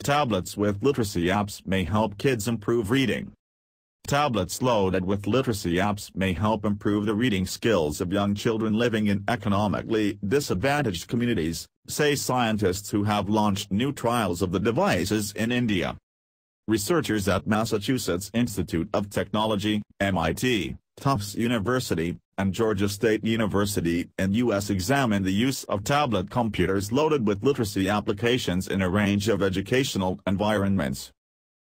Tablets with literacy apps may help kids improve reading. Tablets loaded with literacy apps may help improve the reading skills of young children living in economically disadvantaged communities, say scientists who have launched new trials of the devices in India. Researchers at Massachusetts Institute of Technology, MIT, Tufts University, and Georgia State University in U.S. examined the use of tablet computers loaded with literacy applications in a range of educational environments.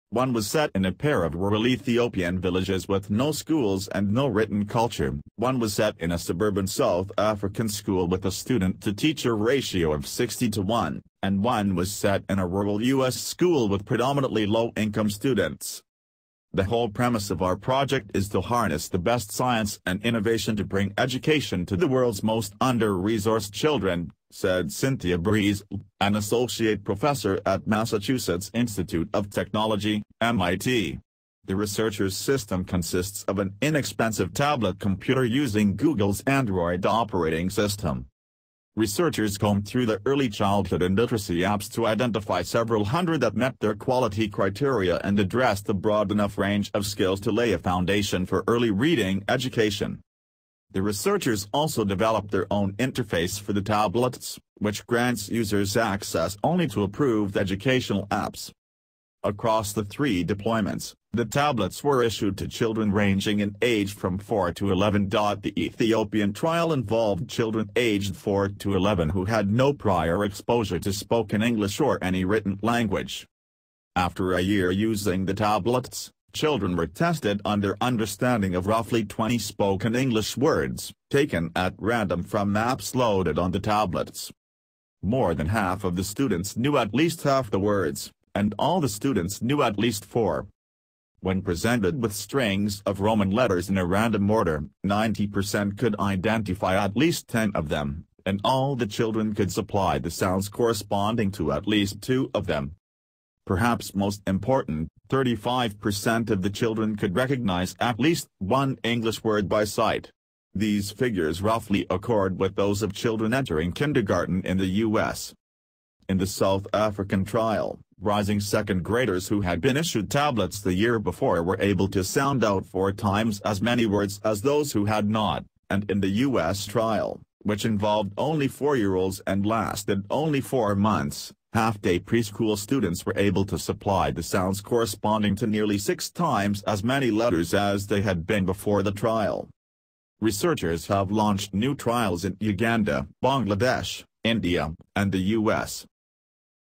One was set in a pair of rural Ethiopian villages with no schools and no written culture. One was set in a suburban South African school with a student-to-teacher ratio of 60:1, and one was set in a rural U.S. school with predominantly low-income students. The whole premise of our project is to harness the best science and innovation to bring education to the world's most under-resourced children, said Cynthia Breeze, an associate professor at Massachusetts Institute of Technology, MIT. The researchers' system consists of an inexpensive tablet computer using Google's Android operating system. Researchers combed through the early childhood and literacy apps to identify several hundred that met their quality criteria and addressed a broad enough range of skills to lay a foundation for early reading education. The researchers also developed their own interface for the tablets, which grants users access only to approved educational apps. Across the 3 deployments, the tablets were issued to children ranging in age from 4 to 11. The Ethiopian trial involved children aged 4 to 11 who had no prior exposure to spoken English or any written language. After a year using the tablets, children were tested on their understanding of roughly 20 spoken English words, taken at random from apps loaded on the tablets. More than half of the students knew at least half the words, and all the students knew at least 4. When presented with strings of Roman letters in a random order, 90% could identify at least 10 of them, and all the children could supply the sounds corresponding to at least 2 of them. Perhaps most important, 35% of the children could recognize at least 1 English word by sight. These figures roughly accord with those of children entering kindergarten in the U.S. In the South African trial, rising second graders who had been issued tablets the year before were able to sound out 4 times as many words as those who had not, and in the U.S. trial, which involved only 4-year-olds and lasted only 4 months, half-day preschool students were able to supply the sounds corresponding to nearly 6 times as many letters as they had been before the trial. Researchers have launched new trials in Uganda, Bangladesh, India, and the U.S.